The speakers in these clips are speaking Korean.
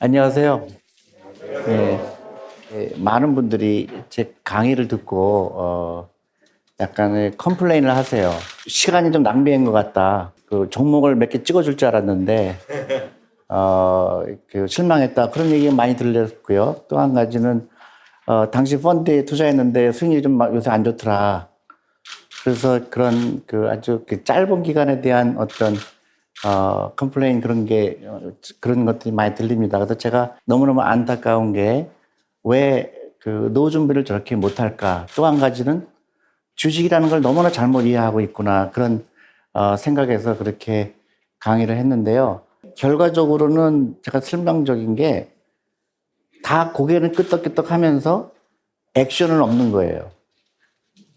안녕하세요. 네, 많은 분들이 제 강의를 듣고 약간의 컴플레인을 하세요. 시간이 좀 낭비한 것 같다. 그 종목을 몇 개 찍어줄 줄 알았는데 그 실망했다. 그런 얘기 많이 들렸고요. 또 한 가지는 당시 펀드에 투자했는데 수익률이 좀 요새 안 좋더라. 그래서 그런 그 아주 그 짧은 기간에 대한 어떤 컴플레인 그런 것들이 많이 들립니다. 그래서 제가 너무너무 안타까운 게 왜 그 노후 준비를 저렇게 못할까? 또 한 가지는 주식이라는 걸 너무나 잘못 이해하고 있구나. 그런 생각에서 그렇게 강의를 했는데요. 결과적으로는 제가 실망적인 게 다 고개는 끄덕끄덕 하면서 액션은 없는 거예요.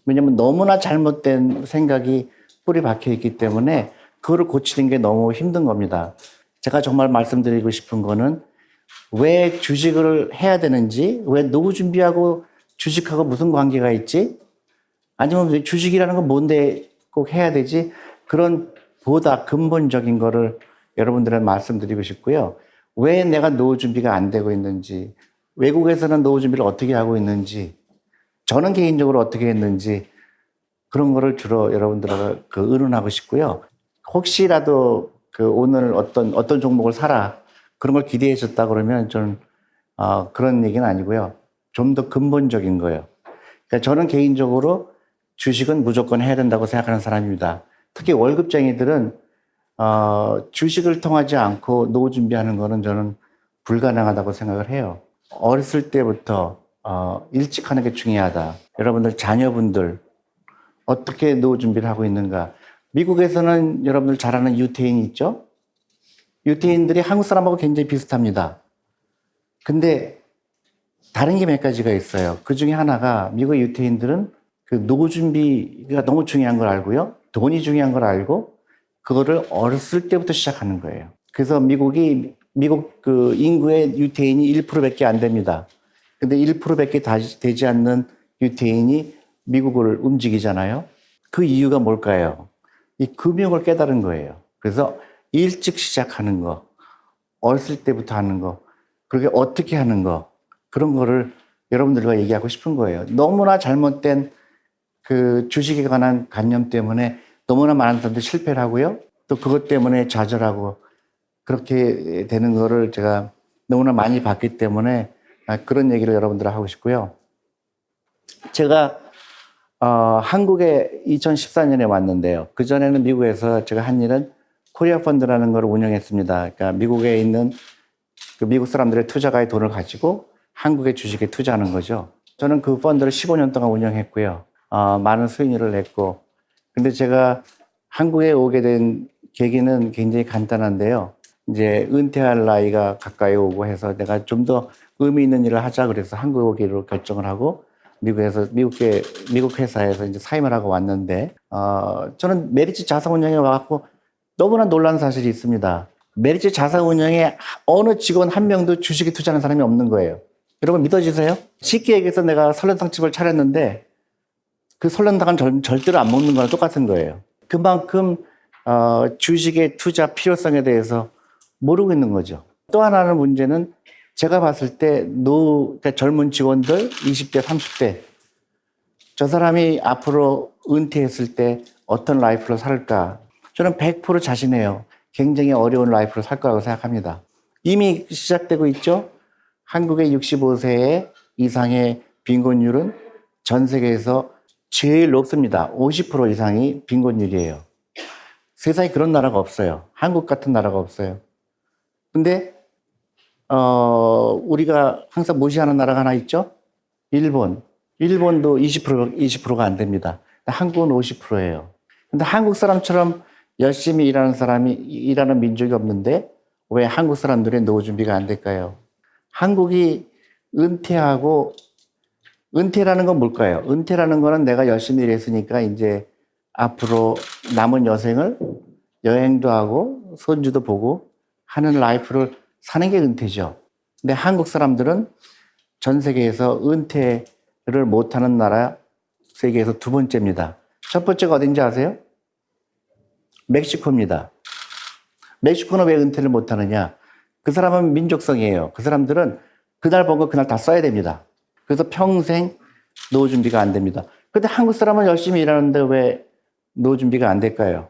왜냐면 너무나 잘못된 생각이 뿌리 박혀 있기 때문에 그거를 고치는 게 너무 힘든 겁니다. 제가 정말 말씀드리고 싶은 거는 왜 주식을 해야 되는지, 왜 노후 준비하고 주식하고 무슨 관계가 있지? 아니면 왜 주식이라는 건 뭔데 꼭 해야 되지? 그런 보다 근본적인 거를 여러분들한테 말씀드리고 싶고요. 왜 내가 노후 준비가 안 되고 있는지, 외국에서는 노후 준비를 어떻게 하고 있는지, 저는 개인적으로 어떻게 했는지 그런 거를 주로 여러분들과 의논하고 싶고요. 혹시라도 오늘 어떤 종목을 사라 그런 걸 기대해 줬다 그러면 저는 그런 얘기는 아니고요. 좀 더 근본적인 거예요. 그러니까 저는 개인적으로 주식은 무조건 해야 된다고 생각하는 사람입니다. 특히 월급쟁이들은 주식을 통하지 않고 노후 준비하는 거는 저는 불가능하다고 생각을 해요. 어렸을 때부터 일찍 하는 게 중요하다. 여러분들 자녀분들 어떻게 노후 준비를 하고 있는가. 미국에서는 여러분들 잘 아는 유태인이 있죠? 유태인들이 한국 사람하고 굉장히 비슷합니다. 근데 다른 게 몇 가지가 있어요. 그 중에 하나가 미국 유태인들은 그 노후 준비가 너무 중요한 걸 알고요. 돈이 중요한 걸 알고 그거를 어렸을 때부터 시작하는 거예요. 그래서 미국 그 인구의 유태인이 1%밖에 안 됩니다. 근데 1%밖에 되지 않는 유태인이 미국을 움직이잖아요. 그 이유가 뭘까요? 이 금융을 깨달은 거예요. 그래서 일찍 시작하는 거, 어렸을 때부터 하는 거, 그렇게 어떻게 하는 거, 그런 거를 여러분들과 얘기하고 싶은 거예요. 너무나 잘못된 그 주식에 관한 관념 때문에 너무나 많은 사람들이 실패를 하고요. 또 그것 때문에 좌절하고 그렇게 되는 거를 제가 너무나 많이 봤기 때문에 그런 얘기를 여러분들과 하고 싶고요. 제가 한국에 2014년에 왔는데요. 그전에는 미국에서 제가 한 일은 코리아 펀드라는 걸 운영했습니다. 그러니까 미국에 있는 그 미국 사람들의 투자가의 돈을 가지고 한국의 주식에 투자하는 거죠. 저는 그 펀드를 15년 동안 운영했고요. 많은 수익률을 냈고. 근데 제가 한국에 오게 된 계기는 굉장히 간단한데요. 이제 은퇴할 나이가 가까이 오고 해서 내가 좀 더 의미 있는 일을 하자 그래서 한국에 오기로 결정을 하고 미국 회사에서 이제 사임을 하고 왔는데, 저는 메리츠 자산운용에 와갖고 너무나 놀란 사실이 있습니다. 메리츠 자산운용에 어느 직원 한 명도 주식에 투자하는 사람이 없는 거예요. 여러분 믿어지세요? 쉽게 얘기해서 내가 설렁탕집을 차렸는데 그 설렁탕은 절대로 안 먹는 거랑 똑같은 거예요. 그만큼 주식의 투자 필요성에 대해서 모르고 있는 거죠. 또 하나는 문제는 제가 봤을 때 그러니까 젊은 직원들 20대, 30대 저 사람이 앞으로 은퇴했을 때 어떤 라이프를 살까? 저는 100% 자신해요. 굉장히 어려운 라이프를 살 거라고 생각합니다. 이미 시작되고 있죠? 한국의 65세 이상의 빈곤율은 전 세계에서 제일 높습니다. 50% 이상이 빈곤율이에요. 세상에 그런 나라가 없어요. 한국 같은 나라가 없어요. 근데 우리가 항상 무시하는 나라가 하나 있죠? 일본. 일본도 20%가 안 됩니다. 한국은 50%예요. 근데 한국 사람처럼 열심히 일하는 민족이 없는데 왜 한국 사람들의 노후 준비가 안 될까요? 한국이 은퇴라는 건 뭘까요? 은퇴라는 거는 내가 열심히 일했으니까 이제 앞으로 남은 여생을 여행도 하고 손주도 보고 하는 라이프를 사는 게 은퇴죠. 근데 한국 사람들은 전 세계에서 은퇴를 못하는 나라 세계에서 두 번째입니다. 첫 번째가 어딘지 아세요? 멕시코입니다. 멕시코는 왜 은퇴를 못하느냐? 그 사람은 민족성이에요. 그 사람들은 그날 번 거 그날 다 써야 됩니다. 그래서 평생 노후 준비가 안 됩니다. 근데 한국 사람은 열심히 일하는데 왜 노후 준비가 안 될까요?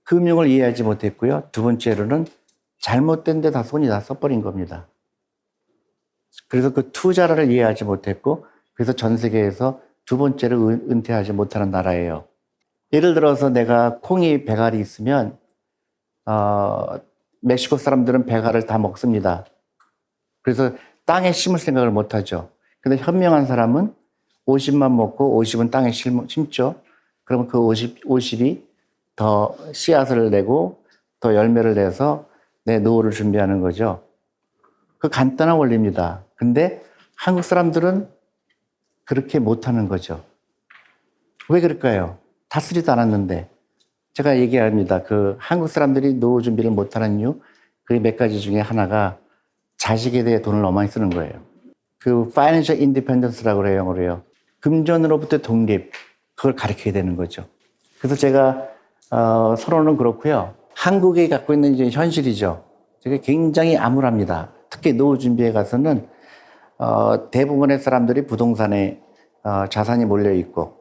금융을 이해하지 못했고요. 두 번째로는 잘못된 데 다 손이 다 써버린 겁니다. 그래서 그 투자를 이해하지 못했고, 그래서 전 세계에서 두 번째로 은퇴하지 못하는 나라예요. 예를 들어서 내가 콩이 100알이 있으면 멕시코 사람들은 100알을 다 먹습니다. 그래서 땅에 심을 생각을 못 하죠. 근데 현명한 사람은 50만 먹고 50은 땅에 심죠. 그러면 그 50이 더 씨앗을 내고 더 열매를 내서 내 노후를 준비하는 거죠. 그 간단한 원리입니다. 근데 한국 사람들은 그렇게 못하는 거죠. 왜 그럴까요? 다스리도 않았는데. 제가 얘기합니다. 그 한국 사람들이 노후 준비를 못하는 이유, 그 몇 가지 중에 하나가 자식에 대해 돈을 너무 많이 쓰는 거예요. 그 financial independence라고 그래요, 영어로요. 금전으로부터 독립, 그걸 가르쳐야 되는 거죠. 그래서 제가 서론은 그렇고요. 한국이 갖고 있는 이제 현실이죠. 되게 굉장히 암울합니다. 특히 노후 준비에 가서는 대부분의 사람들이 부동산에 자산이 몰려 있고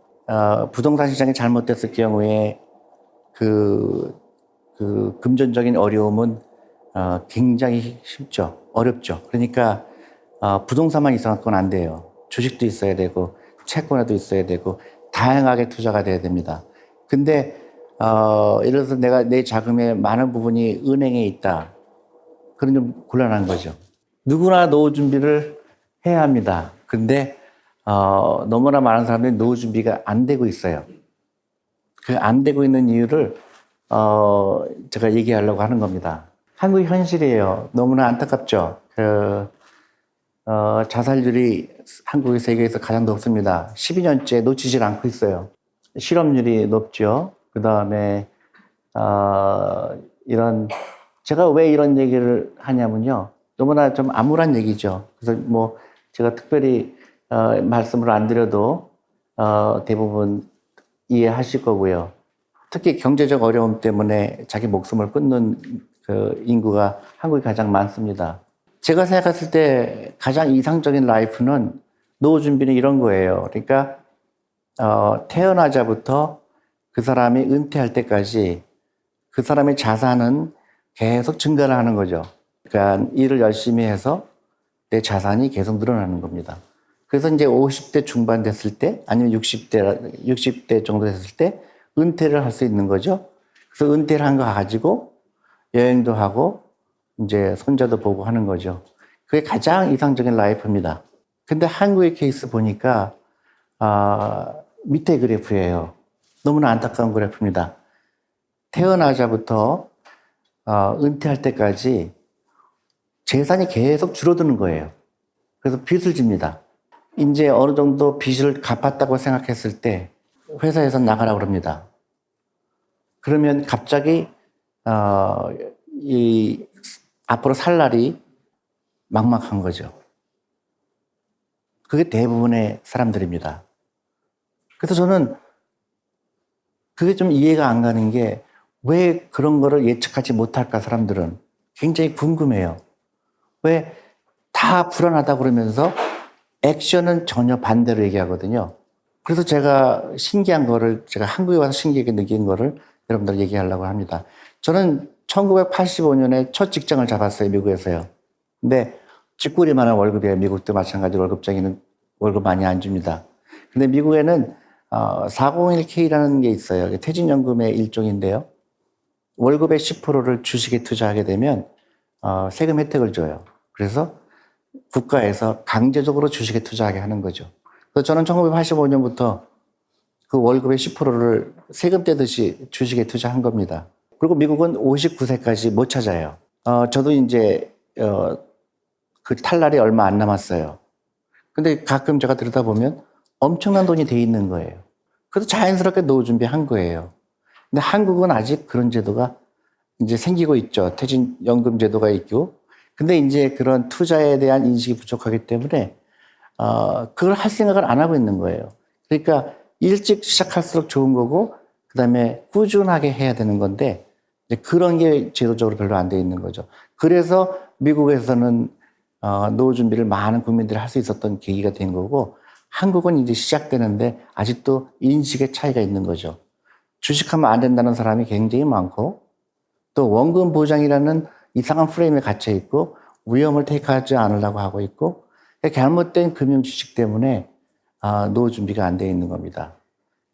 부동산 시장이 잘못됐을 경우에 그 금전적인 어려움은 굉장히 쉽죠. 어렵죠. 그러니까 부동산만 이상한 건 안 돼요. 주식도 있어야 되고 채권에도 있어야 되고 다양하게 투자가 돼야 됩니다. 근데 예를 들어서 내가 내 자금의 많은 부분이 은행에 있다. 그런 좀 곤란한 거죠. 누구나 노후 준비를 해야 합니다. 근데 너무나 많은 사람들이 노후 준비가 안 되고 있어요. 그 안 되고 있는 이유를 제가 얘기하려고 하는 겁니다. 한국의 현실이에요. 너무나 안타깝죠. 자살률이 한국이 세계에서 가장 높습니다. 12년째 놓치질 않고 있어요. 실업률이 높죠. 그 다음에 제가 왜 이런 얘기를 하냐면요. 너무나 좀 암울한 얘기죠. 그래서 뭐 제가 특별히 말씀을 안 드려도 대부분 이해하실 거고요. 특히 경제적 어려움 때문에 자기 목숨을 끊는 그 인구가 한국이 가장 많습니다. 제가 생각했을 때 가장 이상적인 라이프는 노후 준비는 이런 거예요. 그러니까 태어나자부터 그 사람이 은퇴할 때까지 그 사람의 자산은 계속 증가를 하는 거죠. 그러니까 일을 열심히 해서 내 자산이 계속 늘어나는 겁니다. 그래서 이제 50대 중반 됐을 때 아니면 60대 정도 됐을 때 은퇴를 할 수 있는 거죠. 그래서 은퇴를 한 거 가지고 여행도 하고 이제 손자도 보고 하는 거죠. 그게 가장 이상적인 라이프입니다. 근데 한국의 케이스 보니까 밑에 그래프예요. 너무나 안타까운 그래프입니다. 태어나자부터 은퇴할 때까지 재산이 계속 줄어드는 거예요. 그래서 빚을 집니다. 이제 어느 정도 빚을 갚았다고 생각했을 때 회사에서 나가라고 그럽니다. 그러면 갑자기 앞으로 살 날이 막막한 거죠. 그게 대부분의 사람들입니다. 그래서 저는 그게 좀 이해가 안 가는 게 왜 그런 거를 예측하지 못할까, 사람들은. 굉장히 궁금해요. 왜 다 불안하다 그러면서 액션은 전혀 반대로 얘기하거든요. 그래서 제가 신기한 거를, 제가 한국에 와서 신기하게 느낀 거를 여러분들 얘기하려고 합니다. 저는 1985년에 첫 직장을 잡았어요, 미국에서요. 근데 쥐꼬리만한 월급이에요. 미국도 마찬가지로 월급쟁이는 월급 많이 안 줍니다. 근데 미국에는 401k라는 게 있어요. 퇴직연금의 일종인데요. 월급의 10%를 주식에 투자하게 되면 세금 혜택을 줘요. 그래서 국가에서 강제적으로 주식에 투자하게 하는 거죠. 그래서 저는 1985년부터 그 월급의 10%를 세금 떼듯이 주식에 투자한 겁니다. 그리고 미국은 59세까지 못 찾아요. 저도 이제 그 탈날이 얼마 안 남았어요. 근데 가끔 제가 들여다보면 엄청난 돈이 돼 있는 거예요. 그래서 자연스럽게 노후 준비한 거예요. 근데 한국은 아직 그런 제도가 이제 생기고 있죠. 퇴직연금 제도가 있고. 근데 이제 그런 투자에 대한 인식이 부족하기 때문에 그걸 할 생각을 안 하고 있는 거예요. 그러니까 일찍 시작할수록 좋은 거고, 그 다음에 꾸준하게 해야 되는 건데, 이제 그런 게 제도적으로 별로 안 돼 있는 거죠. 그래서 미국에서는 노후 준비를 많은 국민들이 할 수 있었던 계기가 된 거고, 한국은 이제 시작되는데 아직도 인식의 차이가 있는 거죠. 주식하면 안 된다는 사람이 굉장히 많고, 또 원금 보장이라는 이상한 프레임에 갇혀 있고, 위험을 테이크하지 않으려고 하고 있고, 잘못된 금융 지식 때문에 노후 준비가 안 돼 있는 겁니다.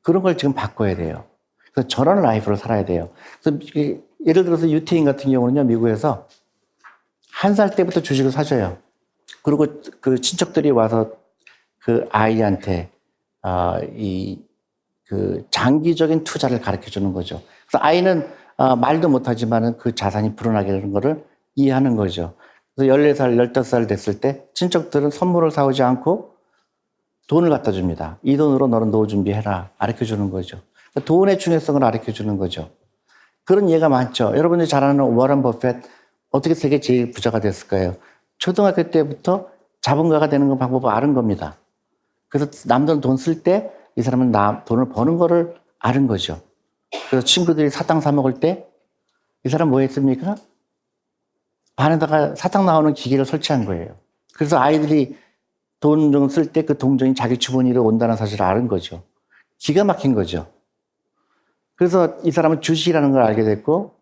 그런 걸 지금 바꿔야 돼요. 그래서 저런 라이프를 살아야 돼요. 그래서 예를 들어서 유태인 같은 경우는요, 미국에서 1살 때부터 주식을 사줘요. 그리고 그 친척들이 와서 그 아이한테 그 장기적인 투자를 가르쳐 주는 거죠. 그래서 아이는 말도 못하지만은 그 자산이 불어나게 되는 거를 이해하는 거죠. 그래서 14살, 15살 됐을 때 친척들은 선물을 사오지 않고 돈을 갖다 줍니다. 이 돈으로 너는 노후 준비해라. 가르쳐 주는 거죠. 돈의 중요성을 가르쳐 주는 거죠. 그런 예가 많죠. 여러분들이 잘 아는 워런 버핏, 어떻게 세계 제일 부자가 됐을까요? 초등학교 때부터 자본가가 되는 방법을 아는 겁니다. 그래서 남들은 돈 쓸 때 이 사람은 돈을 버는 거를 아는 거죠. 그래서 친구들이 사탕 사 먹을 때 이 사람 뭐 했습니까? 반에다가 사탕 나오는 기계를 설치한 거예요. 그래서 아이들이 돈 좀 쓸 때 그 동전이 자기 주머니로 온다는 사실을 아는 거죠. 기가 막힌 거죠. 그래서 이 사람은 주식이라는 걸 알게 됐고,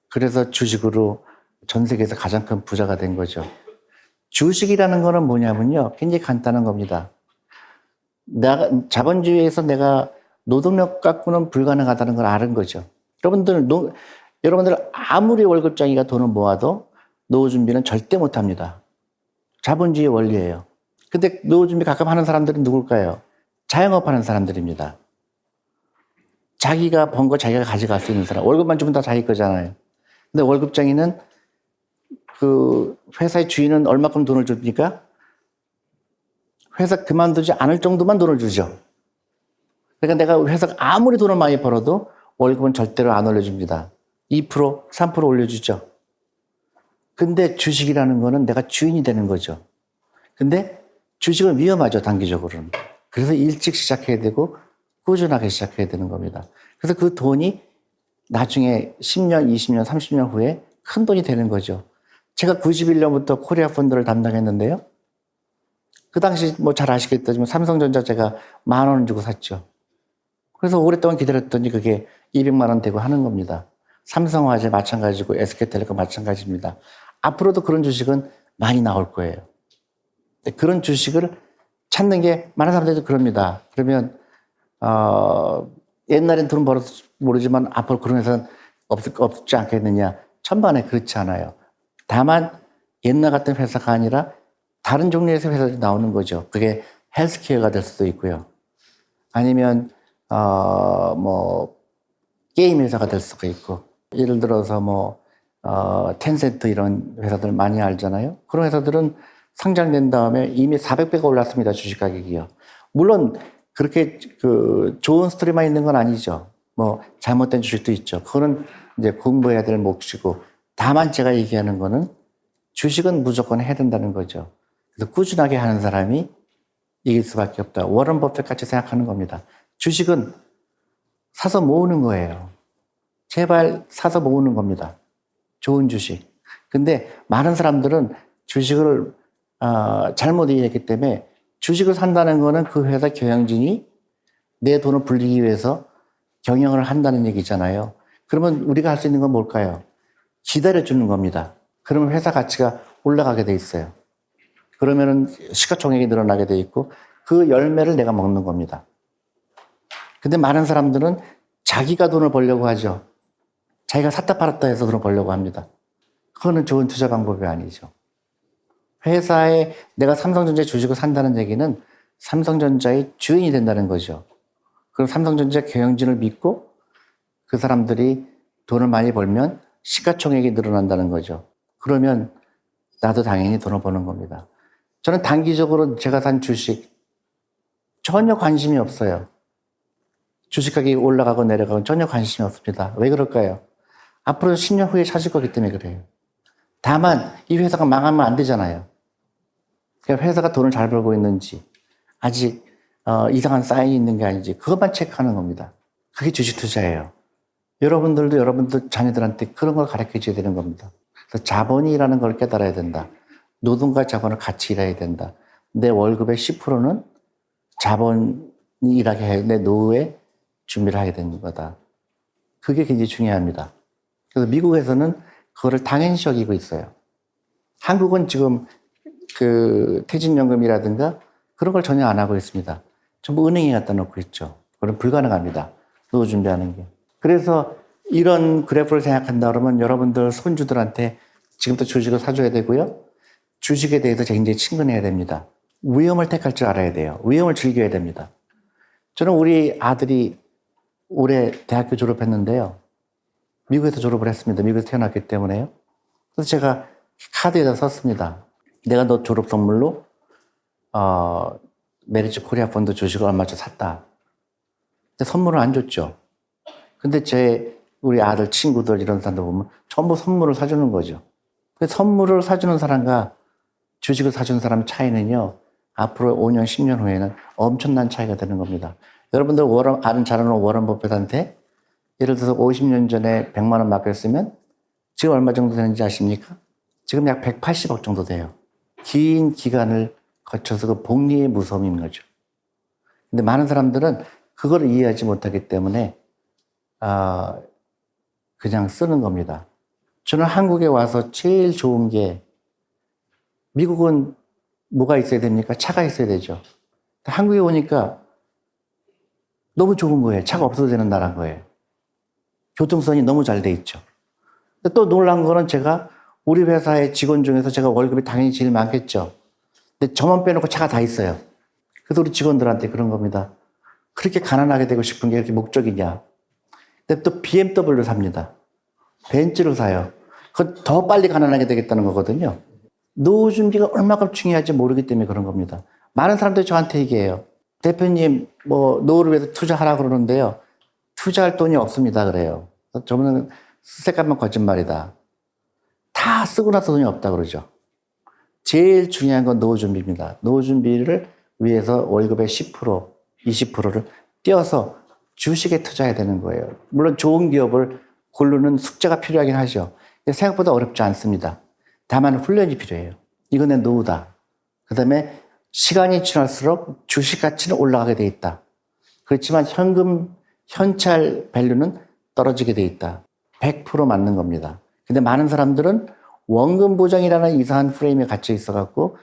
그래서 주식으로 전 세계에서 가장 큰 부자가 된 거죠. 주식이라는 거는 뭐냐면요, 굉장히 간단한 겁니다. 자본주의에서 내가 노동력 갖고는 불가능하다는 걸 아는 거죠. 여러분들 아무리 월급쟁이가 돈을 모아도 노후 준비는 절대 못 합니다. 자본주의 원리예요. 근데 노후 준비 가끔 하는 사람들은 누굴까요? 자영업 하는 사람들입니다. 자기가 번 거 자기가 가져갈 수 있는 사람. 월급만 주면 다 자기 거잖아요. 근데 월급쟁이는 그 회사의 주인은 얼마큼 돈을 줍니까? 회사 그만두지 않을 정도만 돈을 주죠. 그러니까 내가 회사가 아무리 돈을 많이 벌어도 월급은 절대로 안 올려줍니다. 2%, 3% 올려주죠. 근데 주식이라는 거는 내가 주인이 되는 거죠. 근데 주식은 위험하죠, 단기적으로는. 그래서 일찍 시작해야 되고 꾸준하게 시작해야 되는 겁니다. 그래서 그 돈이 나중에 10년, 20년, 30년 후에 큰 돈이 되는 거죠. 제가 91년부터 코리아 펀드를 담당했는데요. 그 당시 뭐 잘 아시겠지만 삼성전자 제가 10,000원 주고 샀죠. 그래서 오랫동안 기다렸더니 그게 200만 원 되고 하는 겁니다. 삼성화재 마찬가지고 SK텔레콤 마찬가지입니다. 앞으로도 그런 주식은 많이 나올 거예요. 그런 주식을 찾는 게 많은 사람들도 그럽니다. 그러면 옛날엔 돈 벌어서 모르지만 앞으로 그런 회사는 없지 않겠느냐. 천만에 그렇지 않아요. 다만 옛날 같은 회사가 아니라 다른 종류의 회사들이 나오는 거죠. 그게 헬스케어가 될 수도 있고요. 아니면 뭐 게임 회사가 될 수가 있고, 예를 들어서 뭐 텐센트 이런 회사들 많이 알잖아요. 그런 회사들은 상장된 다음에 이미 400배가 올랐습니다. 주식 가격이요. 물론 그렇게 그 좋은 스토리만 있는 건 아니죠. 뭐 잘못된 주식도 있죠. 그거는 이제 공부해야 될 몫이고, 다만 제가 얘기하는 거는 주식은 무조건 해야 된다는 거죠. 그래서 꾸준하게 하는 사람이 이길 수밖에 없다. 워런 버핏 같이 생각하는 겁니다. 주식은 사서 모으는 거예요. 제발 사서 모으는 겁니다. 좋은 주식. 근데 많은 사람들은 주식을 잘못 이해했기 때문에, 주식을 산다는 거는 그 회사 경영진이 내 돈을 불리기 위해서 경영을 한다는 얘기잖아요. 그러면 우리가 할 수 있는 건 뭘까요? 기다려주는 겁니다. 그러면 회사 가치가 올라가게 돼 있어요. 그러면은 시가총액이 늘어나게 돼 있고 그 열매를 내가 먹는 겁니다. 근데 많은 사람들은 자기가 돈을 벌려고 하죠. 자기가 샀다 팔았다 해서 돈을 벌려고 합니다. 그거는 좋은 투자 방법이 아니죠. 회사에 내가 삼성전자 주식을 산다는 얘기는 삼성전자의 주인이 된다는 거죠. 그럼 삼성전자 경영진을 믿고 그 사람들이 돈을 많이 벌면 시가총액이 늘어난다는 거죠. 그러면 나도 당연히 돈을 버는 겁니다. 저는 단기적으로 제가 산 주식 전혀 관심이 없어요. 주식 가격이 올라가고 내려가고 전혀 관심이 없습니다. 왜 그럴까요? 앞으로 10년 후에 찾을 거기 때문에 그래요. 다만 이 회사가 망하면 안 되잖아요. 그러니까 회사가 돈을 잘 벌고 있는지, 아직 이상한 사인이 있는 게 아닌지 그것만 체크하는 겁니다. 그게 주식 투자예요. 여러분들도 여러분들 자녀들한테 그런 걸 가르쳐 줘야 되는 겁니다. 그래서 자본이라는 걸 깨달아야 된다. 노동과 자본을 같이 일해야 된다. 내 월급의 10%는 자본이 일하게 해 내 노후에 준비를 하게 되는 거다. 그게 굉장히 중요합니다. 그래서 미국에서는 그거를 당연시 여기고 있어요. 한국은 지금 그 퇴직연금이라든가 그런 걸 전혀 안 하고 있습니다. 전부 은행에 갖다 놓고 있죠. 그건 불가능합니다. 노후 준비하는 게. 그래서 이런 그래프를 생각한다 그러면 여러분들 손주들한테 지금부터 주식을 사줘야 되고요. 주식에 대해서 굉장히 친근해야 됩니다. 위험을 택할 줄 알아야 돼요. 위험을 즐겨야 됩니다. 저는 우리 아들이 올해 대학교 졸업했는데요. 미국에서 졸업을 했습니다. 미국에서 태어났기 때문에요. 그래서 제가 카드에다 썼습니다. 내가 너 졸업 선물로 메리츠 코리아 펀드 주식을 얼마짜리 샀다. 근데 선물을 안 줬죠. 근데 우리 아들 친구들 이런 사람들 보면 전부 선물을 사주는 거죠. 선물을 사주는 사람과 주식을 사주는 사람 차이는요, 앞으로 5년, 10년 후에는 엄청난 차이가 되는 겁니다. 여러분들 잘 아는 워런 버핏한테 예를 들어서 50년 전에 100만 원 맡겼으면 지금 얼마 정도 되는지 아십니까? 지금 약 180억 정도 돼요. 긴 기간을 거쳐서 그 복리의 무서움인 거죠. 근데 많은 사람들은 그걸 이해하지 못하기 때문에 그냥 쓰는 겁니다. 저는 한국에 와서 제일 좋은 게 미국은 뭐가 있어야 됩니까? 차가 있어야 되죠. 한국에 오니까 너무 좋은 거예요. 차가 없어도 되는 나라인 거예요. 교통선이 너무 잘 돼 있죠. 또 놀란 거는 제가 우리 회사의 직원 중에서 제가 월급이 당연히 제일 많겠죠. 근데 저만 빼놓고 차가 다 있어요. 그래서 우리 직원들한테 그런 겁니다. 그렇게 가난하게 되고 싶은 게 이렇게 목적이냐. 근데 또 BMW 삽니다. 벤츠를 사요. 그건 더 빨리 가난하게 되겠다는 거거든요. 노후 준비가 얼마큼 중요할지 모르기 때문에 그런 겁니다. 많은 사람들이 저한테 얘기해요. 대표님, 노후를 위해서 투자하라고 그러는데요. 투자할 돈이 없습니다. 그래요. 저분은 쓸데없는 거짓말이다. 다 쓰고 나서 돈이 없다 그러죠. 제일 중요한 건 노후 준비입니다. 노후 준비를 위해서 월급의 10%, 20%를 떼어서 주식에 투자해야 되는 거예요. 물론 좋은 기업을 고르는 숙제가 필요하긴 하죠. 생각보다 어렵지 않습니다. 다만 훈련이 필요해요. 이건 내 노후다. 그 다음에 시간이 지날수록 주식 가치는 올라가게 돼 있다. 그렇지만 현찰 밸류는 떨어지게 돼 있다. 100% 맞는 겁니다. 근데 많은 사람들은 원금 보장이라는 이상한 프레임에 갇혀 있어갖고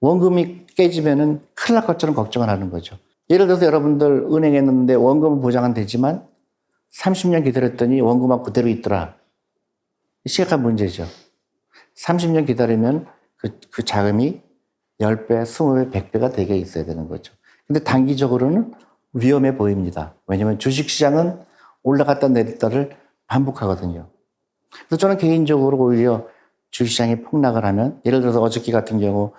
원금이 깨지면은 큰일 날 것처럼 걱정을 하는 거죠. 예를 들어서 여러분들 은행에 넣는데 원금 보장은 되지만 30년 기다렸더니 원금만 그대로 있더라. 심각한 문제죠. 30년 기다리면 그 자금이 10배, 20배, 100배가 되게 있어야 되는 거죠. 근데 단기적으로는 위험해 보입니다. 왜냐하면 주식시장은 올라갔다 내렸다를 반복하거든요. 그래서 저는 개인적으로 오히려 주식시장이 폭락을 하면, 예를 들어서 어저께 같은 경우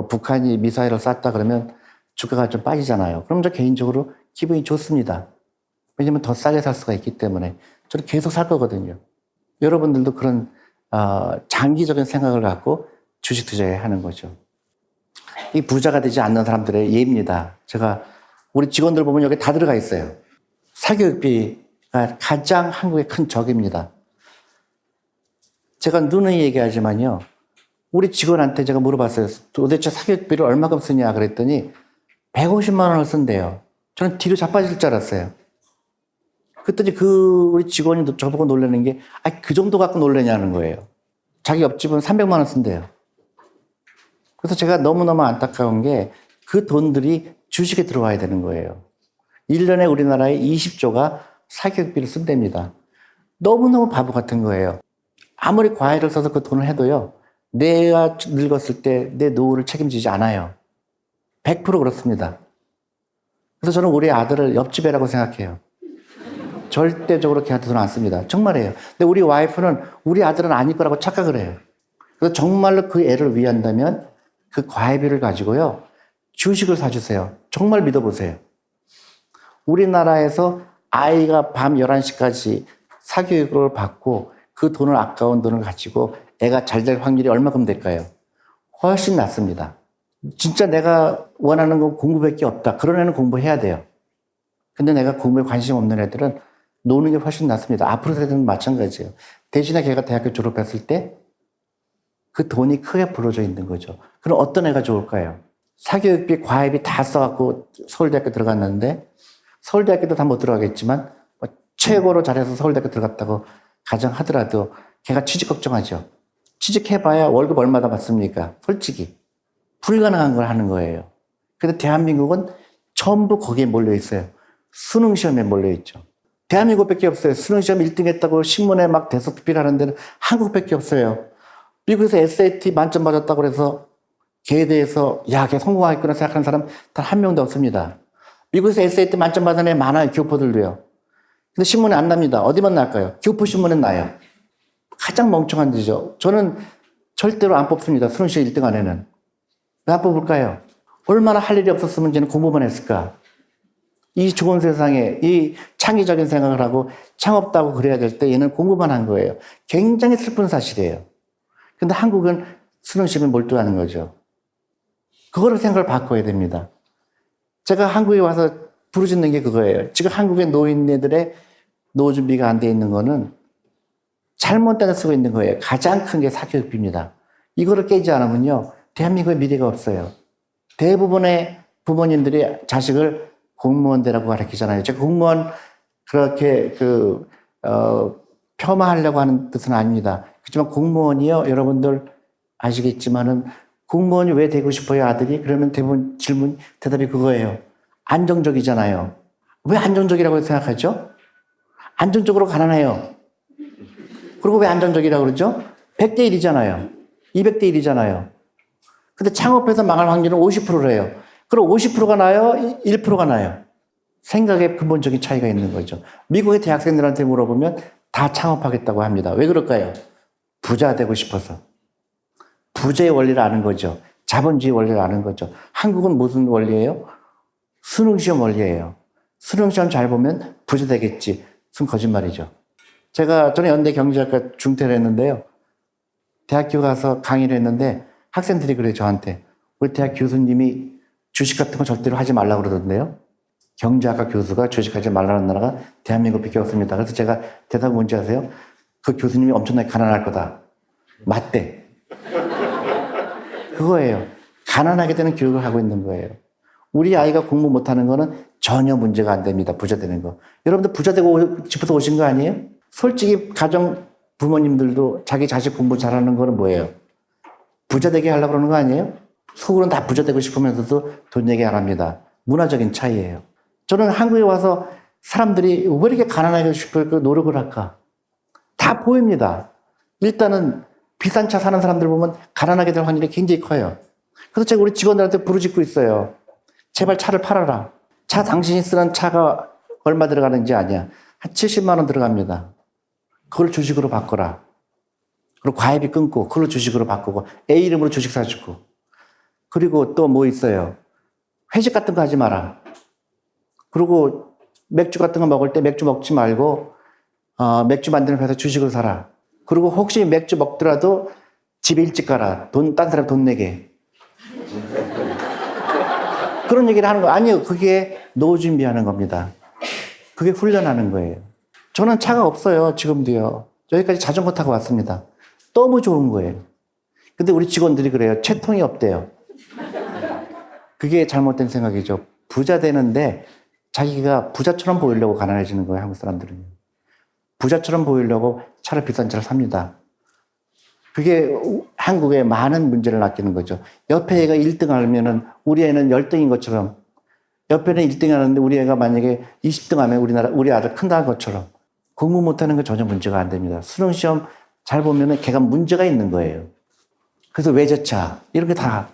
북한이 미사일을 쐈다 그러면 주가가 좀 빠지잖아요. 그럼 저 개인적으로 기분이 좋습니다. 왜냐하면 더 싸게 살 수가 있기 때문에 저는 계속 살 거거든요. 여러분들도 그런 장기적인 생각을 갖고 주식 투자해야 하는 거죠. 이 부자가 되지 않는 사람들의 예입니다. 제가 우리 직원들 보면 여기 다 들어가 있어요. 사교육비가 가장 한국의 큰 적입니다. 제가 누누이 얘기하지만요. 우리 직원한테 제가 물어봤어요. 도대체 사교육비를 얼마큼 쓰냐 그랬더니 150만 원을 쓴대요. 저는 뒤로 자빠질 줄 알았어요. 그랬더니 우리 직원이 저보고 놀라는 게, 그 정도 갖고 놀라냐는 거예요. 자기 옆집은 300만 원 쓴대요. 그래서 제가 너무너무 안타까운 게 그 돈들이 주식에 들어와야 되는 거예요. 1년에 우리나라에 20조가 사교육비를 쓴답니다. 너무너무 바보 같은 거예요. 아무리 과외를 써서 그 돈을 해도요, 내가 늙었을 때 내 노후를 책임지지 않아요. 100% 그렇습니다. 그래서 저는 우리 아들을 옆집 애라고 생각해요. 절대적으로 걔한테 돈 안 씁니다. 정말이에요. 근데 우리 와이프는 우리 아들은 아닐 거라고 착각을 해요. 그래서 정말로 그 애를 위한다면 그 과외비를 가지고요, 주식을 사주세요. 정말 믿어보세요. 우리나라에서 아이가 밤 11시까지 사교육을 받고 그 돈을 아까운 돈을 가지고 애가 잘 될 확률이 얼마큼 될까요? 훨씬 낮습니다. 진짜 내가 원하는 건 공부밖에 없다. 그런 애는 공부해야 돼요. 근데 내가 공부에 관심 없는 애들은 노는 게 훨씬 낫습니다. 앞으로 세대는 마찬가지예요. 대신에 걔가 대학교 졸업했을 때 그 돈이 크게 불어져 있는 거죠. 그럼 어떤 애가 좋을까요? 사교육비, 과외비 다 써갖고 서울대학교 들어갔는데 서울대학교도 다 못 들어가겠지만 뭐 최고로 잘해서 서울대학교 들어갔다고 가정하더라도 걔가 취직 걱정하죠. 취직해봐야 월급 얼마나 받습니까? 솔직히 불가능한 걸 하는 거예요. 근데 대한민국은 전부 거기에 몰려 있어요. 수능 시험에 몰려 있죠. 대한민국밖에 없어요. 수능 시험 1등 했다고 신문에 막 대서특필 하는 데는 한국밖에 없어요. 미국에서 SAT 만점 맞았다고 해서 걔에 대해서 야, 걔 성공하겠구나 생각하는 사람 단 한 명도 없습니다. 미국에서 SAT 만점 받은 애 많아요. 교포들도요. 근데 신문에 안 납니다. 어디만 날까요? 교포 신문에 나요. 가장 멍청한 짓이죠. 저는 절대로 안 뽑습니다. 수능 시험 1등 안에는. 왜 안 뽑을까요? 얼마나 할 일이 없었으면 쟤는 공부만 했을까? 이 좋은 세상에 이 창의적인 생각을 하고 창업도 그래야 될 때 얘는 공부만 한 거예요. 굉장히 슬픈 사실이에요. 근데 한국은 수능 시험에 몰두하는 거죠. 그거를 생각을 바꿔야 됩니다. 제가 한국에 와서 부르짖는 게 그거예요. 지금 한국의 노인네들의 노후 준비가 안 돼 있는 거는 잘못된 쓰고 있는 거예요. 가장 큰 게 사교육비입니다. 이거를 깨지 않으면요, 대한민국의 미래가 없어요. 대부분의 부모님들이 자식을 공무원대라고 가르치잖아요. 제가 공무원 그렇게 폄하하려고 하는 뜻은 아닙니다. 그렇지만 공무원이요, 여러분들 아시겠지만은 공무원이 왜 되고 싶어요, 아들이? 그러면 대부분 대답이 그거예요. 안정적이잖아요. 왜 안정적이라고 생각하죠? 안정적으로 가난해요. 그리고 왜 안정적이라고 그러죠? 100대 1이잖아요. 200대 1이잖아요. 근데 창업해서 망할 확률은 50%래요. 그럼 50%가 나요? 1%가 나요? 생각에 근본적인 차이가 있는 거죠. 미국의 대학생들한테 물어보면 다 창업하겠다고 합니다. 왜 그럴까요? 부자 되고 싶어서. 부자의 원리를 아는 거죠. 자본주의 원리를 아는 거죠. 한국은 무슨 원리예요? 수능시험 원리예요. 수능시험 잘 보면 부자 되겠지. 그건 거짓말이죠. 저는 연대 경제학과 중퇴를 했는데요. 대학교 가서 강의를 했는데 학생들이 그래요, 저한테. 우리 대학 교수님이 주식 같은 거 절대로 하지 말라고 그러던데요. 경제학과 교수가 주식하지 말라는 나라가 대한민국밖에 없습니다. 그래서 제가 대답은 뭔지 아세요? 그 교수님이 엄청나게 가난할 거다. 맞대. 그거예요. 가난하게 되는 교육을 하고 있는 거예요. 우리 아이가 공부 못하는 거는 전혀 문제가 안 됩니다. 부자 되는 거. 여러분들 부자 되고 싶어서 오신 거 아니에요? 솔직히 가정 부모님들도 자기 자식 공부 잘하는 거는 뭐예요? 부자 되게 하려고 그러는 거 아니에요? 속으로는 다 부자 되고 싶으면서도 돈 얘기 안 합니다. 문화적인 차이예요. 저는 한국에 와서 사람들이 왜 이렇게 가난하게 싶어 노력을 할까? 다 보입니다. 일단은 비싼 차 사는 사람들 보면 가난하게 될 확률이 굉장히 커요. 그래서 제가 우리 직원들한테 부르짖고 있어요. 제발 차를 팔아라. 당신이 쓰는 차가 얼마 들어가는지 아냐. 한 70만 원 들어갑니다. 그걸 주식으로 바꿔라. 그리고 과외비 끊고 그걸로 주식으로 바꾸고 A 이름으로 주식 사주고. 그리고 또 뭐 있어요. 회식 같은 거 하지 마라. 그리고 맥주 같은 거 먹을 때 맥주 먹지 말고 맥주 만드는 회사 주식을 사라. 그리고 혹시 맥주 먹더라도 집에 일찍 가라. 딴 사람 돈 내게. 그런 얘기를 하는 거 아니에요. 그게 노후 준비하는 겁니다. 그게 훈련하는 거예요. 저는 차가 없어요. 지금도요. 여기까지 자전거 타고 왔습니다. 너무 좋은 거예요. 근데 우리 직원들이 그래요. 채통이 없대요. 그게 잘못된 생각이죠. 부자 되는데 자기가 부자처럼 보이려고 가난해지는 거예요. 한국 사람들은. 부자처럼 보이려고 차를 비싼 차를 삽니다. 그게 한국의 많은 문제를 낚이는 거죠. 옆에 애가 1등 하면은 우리 애는 열등인 것처럼, 옆에는 1등 하는데 우리 애가 만약에 20등 하면 우리 아들 큰다는 것처럼 공부 못하는 건 전혀 문제가 안 됩니다. 수능시험 잘 보면은 걔가 문제가 있는 거예요. 그래서 외제차 이렇게 다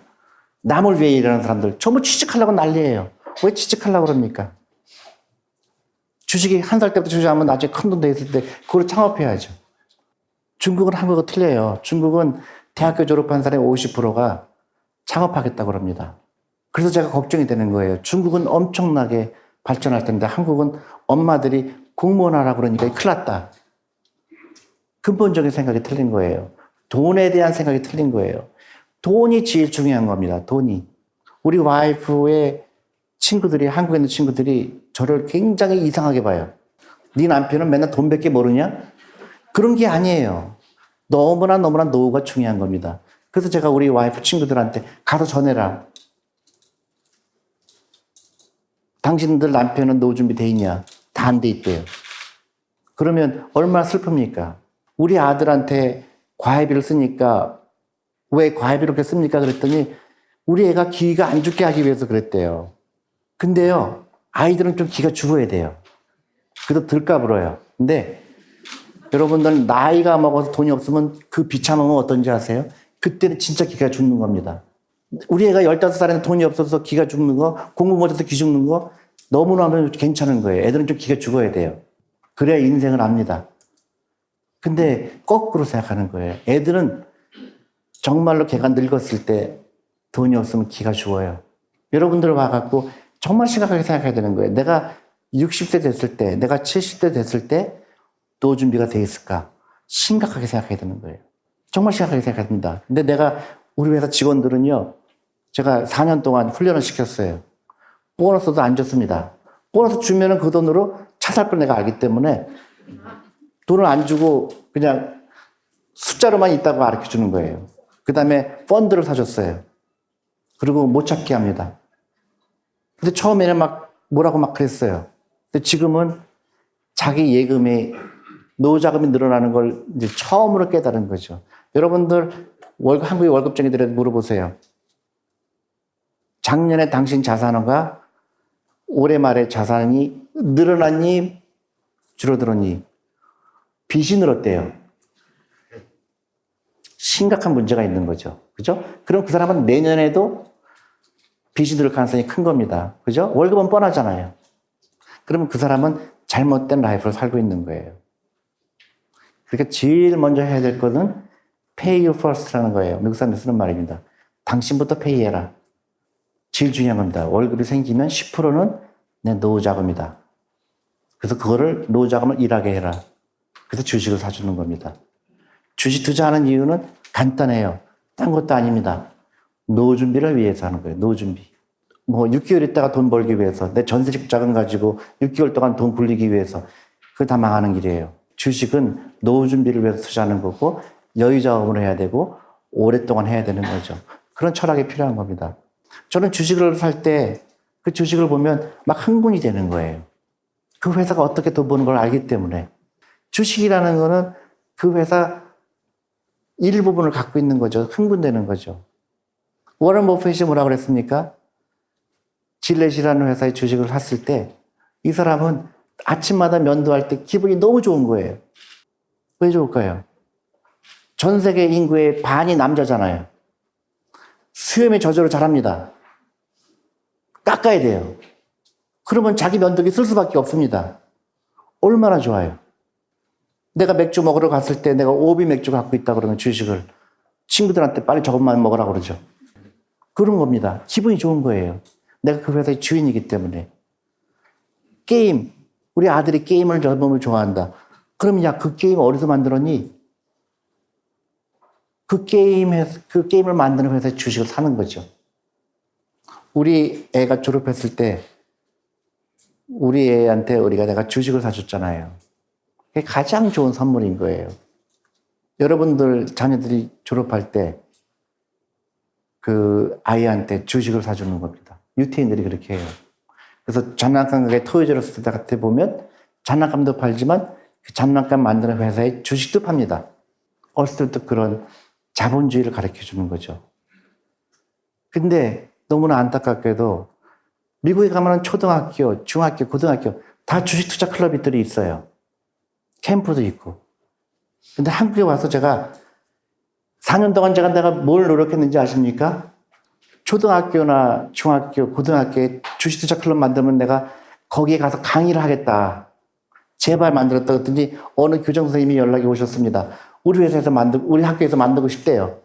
남을 위해 일하는 사람들 전부 취직하려고 난리예요. 왜 취직하려고 그럽니까? 주식이 한 살 때부터 주식하면 나중에 큰 돈 돼 있을 때 그걸 창업해야죠. 중국은 한국과 틀려요. 중국은 대학교 졸업한 사람의 50%가 창업하겠다고 합니다. 그래서 제가 걱정이 되는 거예요. 중국은 엄청나게 발전할 텐데 한국은 엄마들이 공무원 하라고 그러니까 큰일 났다. 근본적인 생각이 틀린 거예요. 돈에 대한 생각이 틀린 거예요. 돈이 제일 중요한 겁니다. 돈이. 우리 와이프의 친구들이, 한국에 있는 친구들이 저를 굉장히 이상하게 봐요. 네 남편은 맨날 돈밖에 모르냐? 그런 게 아니에요. 너무나 노후가 중요한 겁니다. 그래서 제가 우리 와이프 친구들한테 가서 전해라. 당신들 남편은 노후 준비 돼 있냐? 다 안 돼 있대요. 그러면 얼마나 슬픕니까? 우리 아들한테 과외비를 쓰니까 왜 과외비를 그렇게 씁니까? 그랬더니 우리 애가 기가 안 죽게 하기 위해서 그랬대요. 근데요, 아이들은 좀 기가 죽어야 돼요. 그래서 들까 불어요. 근데 여러분들 나이가 먹어서 돈이 없으면 그 비참함은 어떤지 아세요? 그때는 진짜 기가 죽는 겁니다. 우리 애가 15살에는 돈이 없어서 기가 죽는 거, 공부 못해서 기 죽는 거 너무나 하면 괜찮은 거예요. 애들은 좀 기가 죽어야 돼요. 그래야 인생을 압니다. 근데 거꾸로 생각하는 거예요. 애들은 정말로 걔가 늙었을 때 돈이 없으면 기가 죽어요. 여러분들 와갖고 정말 심각하게 생각해야 되는 거예요. 내가 60세 됐을 때, 내가 70대 됐을 때 노후 준비가 돼 있을까? 심각하게 생각해야 되는 거예요. 정말 심각하게 생각해야 됩니다. 근데 내가 우리 회사 직원들은요, 제가 4년 동안 훈련을 시켰어요. 보너스도 안 줬습니다. 보너스 주면은 그 돈으로 차 살 걸 내가 알기 때문에 돈을 안 주고 그냥 숫자로만 있다고 가르쳐 주는 거예요. 그 다음에 펀드를 사줬어요. 그리고 못 찾게 합니다. 근데 처음에는 막 뭐라고 막 그랬어요. 근데 지금은 자기 예금이 노후 자금이 늘어나는 걸 이제 처음으로 깨달은 거죠. 여러분들 한국의 월급쟁이들한테 물어보세요. 작년에 당신 자산과 올해 말에 자산이 늘어났니? 줄어들었니? 빚이 늘었대요. 심각한 문제가 있는 거죠. 그죠? 그럼 그 사람은 내년에도 빚이 늘 가능성이 큰 겁니다. 그죠? 월급은 뻔하잖아요. 그러면 그 사람은 잘못된 라이프를 살고 있는 거예요. 그러니까 제일 먼저 해야 될 것은 pay you first라는 거예요. 미국 사람들 쓰는 말입니다. 당신부터 페이해라. 제일 중요한 겁니다. 월급이 생기면 10%는 내 노후 자금이다. 그래서 그거를 노후 자금을 일하게 해라. 그래서 주식을 사주는 겁니다. 주식 투자하는 이유는 간단해요. 딴 것도 아닙니다. 노후 준비를 위해서 하는 거예요. 노후 준비. 6개월 있다가 돈 벌기 위해서, 내 전세집 자금 가지고 6개월 동안 돈 굴리기 위해서, 그거 다 망하는 길이에요. 주식은 노후 준비를 위해서 투자하는 거고, 여유 자금으로 해야 되고, 오랫동안 해야 되는 거죠. 그런 철학이 필요한 겁니다. 저는 주식을 살 때 그 주식을 보면 막 흥분이 되는 거예요. 그 회사가 어떻게 돈 버는 걸 알기 때문에. 주식이라는 거는 그 회사 일부분을 갖고 있는 거죠. 흥분되는 거죠. 워런 버핏이 뭐라고 그랬습니까? 질렛이라는 회사의 주식을 샀을 때 이 사람은 아침마다 면도할 때 기분이 너무 좋은 거예요. 왜 좋을까요? 전 세계 인구의 반이 남자잖아요. 수염이 저절로 자랍니다. 깎아야 돼요. 그러면 자기 면도기 쓸 수밖에 없습니다. 얼마나 좋아요. 내가 맥주 먹으러 갔을 때 내가 오비 맥주 갖고 있다 그러면 주식을 친구들한테 빨리 저것만 먹으라고 그러죠. 그런 겁니다. 기분이 좋은 거예요. 내가 그 회사의 주인이기 때문에. 게임. 우리 아들이 게임을 너무 좋아한다. 그럼 야, 그 게임 어디서 만들었니? 그 게임을 만드는 회사의 주식을 사는 거죠. 우리 애가 졸업했을 때 우리 애한테 내가 주식을 사줬잖아요. 그게 가장 좋은 선물인 거예요. 여러분들 자녀들이 졸업할 때 그 아이한테 주식을 사주는 겁니다. 유태인들이 그렇게 해요. 그래서 장난감 가게 토이저러스 같은 데 보면 장난감도 팔지만 그 장난감 만드는 회사에 주식도 팝니다. 어렸을 때부터 그런 자본주의를 가르쳐 주는 거죠. 근데 너무나 안타깝게도 미국에 가면 초등학교, 중학교, 고등학교 다 주식 투자 클럽들이 있어요. 캠프도 있고. 근데 한국에 와서 제가 4년 동안 내가 뭘 노력했는지 아십니까? 초등학교나 중학교, 고등학교에 주식 투자 클럽 만들면 내가 거기에 가서 강의를 하겠다. 제발 만들었다 그랬더니 어느 교장 선생님이 연락이 오셨습니다. 우리 학교에서 만들고 싶대요.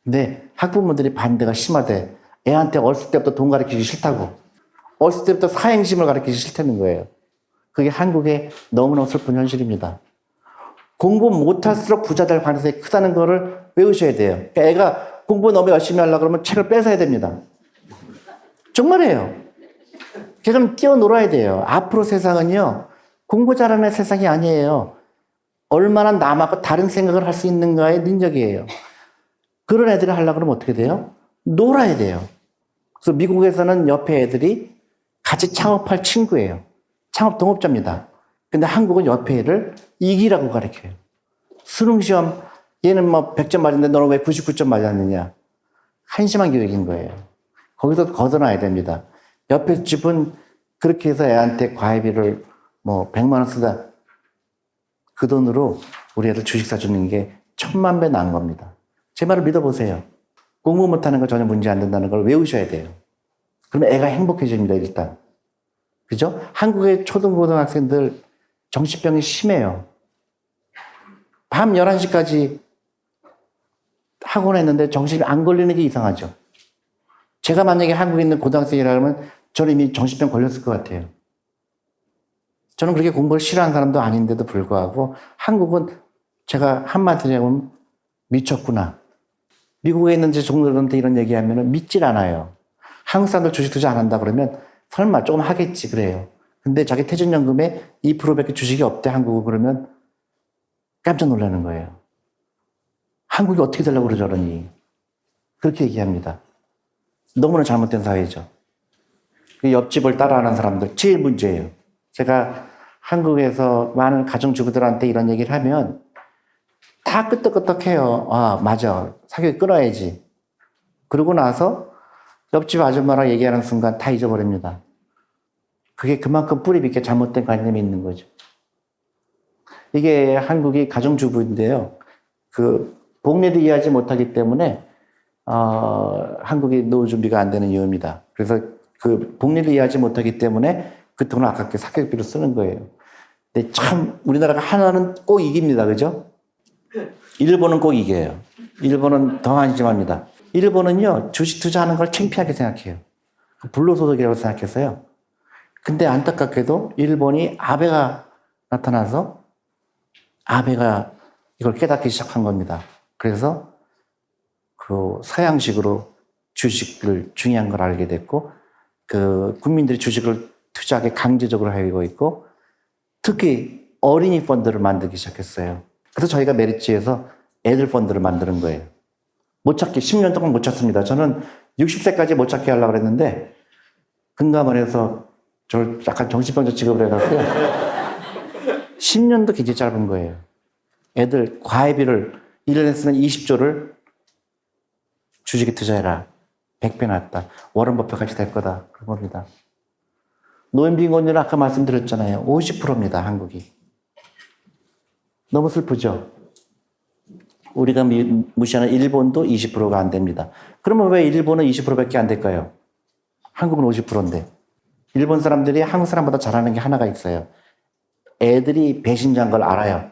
근데 학부모들이 반대가 심하대. 애한테 어렸을 때부터 돈 가르치기 싫다고. 어렸을 때부터 사행심을 가르치기 싫다는 거예요. 그게 한국의 너무나 슬픈 현실입니다. 공부 못할수록 부자 될 가능성이 크다는 거를 외우셔야 돼요. 그러니까 애가 공부 너무 열심히 하려고 그러면 책을 뺏어야 됩니다. 정말이에요. 걔는 뛰어놀아야 돼요. 앞으로 세상은요, 공부 잘하는 세상이 아니에요. 얼마나 남하고 다른 생각을 할 수 있는가의 능력이에요. 그런 애들이 하려고 그러면 어떻게 돼요? 놀아야 돼요. 그래서 미국에서는 옆에 애들이 같이 창업할 친구예요. 창업 동업자입니다. 근데 한국은 옆에 애를 이기라고 가르쳐요. 수능시험, 얘는 뭐 100점 맞았는데 너는 왜 99점 맞았느냐. 한심한 교육인 거예요. 거기서 걷어놔야 됩니다. 옆에 집은 그렇게 해서 애한테 과외비를 뭐 100만 원 쓰다. 그 돈으로 우리 애들 주식 사주는 게 1000만 배 나은 겁니다. 제 말을 믿어보세요. 공부 못하는 거 전혀 문제 안 된다는 걸 외우셔야 돼요. 그러면 애가 행복해집니다, 일단. 그죠? 한국의 초등고등학생들 정신병이 심해요. 밤 11시까지 학원 했는데 정신이 안 걸리는 게 이상하죠. 제가 만약에 한국에 있는 고등학생이라면 저는 이미 정신병 걸렸을 것 같아요. 저는 그렇게 공부를 싫어하는 사람도 아닌데도 불구하고 한국은 제가 한마디로 하면 미쳤구나. 미국에 있는 제 종들한테 이런 얘기하면 믿질 않아요. 한국 사람들 주식 투자 안 한다 그러면 설마 조금 하겠지 그래요. 근데 자기 퇴직연금에 2%밖에 주식이 없대 한국은 그러면 깜짝 놀라는 거예요. 한국이 어떻게 되려고 그러니 그렇게 얘기합니다. 너무나 잘못된 사회죠. 옆집을 따라하는 사람들 제일 문제예요. 제가 한국에서 많은 가정주부들한테 이런 얘기를 하면 다 끄떡끄떡해요. 아, 맞아. 사교육 끊어야지. 그러고 나서 옆집 아줌마랑 얘기하는 순간 다 잊어버립니다. 그게 그만큼 뿌리 깊게 잘못된 관념이 있는 거죠. 이게 한국이 가정주부인데요. 그 복리도 이해하지 못하기 때문에 한국이 노후 준비가 안 되는 이유입니다. 그래서 그 복리도 이해하지 못하기 때문에 그 돈을 아깝게 사교육비로 쓰는 거예요. 근데 참 우리나라가 하나는 꼭 이깁니다. 그죠? 일본은 꼭 이겨요. 일본은 더 한심합니다. 일본은요, 주식 투자하는 걸 창피하게 생각해요. 불로소득이라고 생각해서요. 근데 안타깝게도 일본이 아베가 나타나서 아베가 이걸 깨닫기 시작한 겁니다. 그래서 그 서양식으로 주식을 중요한 걸 알게 됐고, 그 국민들이 주식을 투자하게 강제적으로 하고 있고, 특히 어린이 펀드를 만들기 시작했어요. 그래서 저희가 메리츠에서 애들 펀드를 만드는 거예요. 못 찾기, 10년 동안 못 찾습니다. 저는 60세까지 못 찾게 하려고 그랬는데, 금감을 해서 저를 약간 정신병자 취급을 해갖고요. 10년도 굉장히 짧은 거예요. 애들 과외비를 1년에 쓰는 20조를 주식에 투자해라. 100배 낫다. 워런 버핏같이 될 거다. 그런 겁니다. 노인빈곤율은 아까 말씀드렸잖아요. 50%입니다. 한국이. 너무 슬프죠? 우리가 무시하는 일본도 20%가 안 됩니다. 그러면 왜 일본은 20%밖에 안 될까요? 한국은 50%인데. 일본 사람들이 한국 사람보다 잘하는 게 하나가 있어요. 애들이 배신자인 걸 알아요.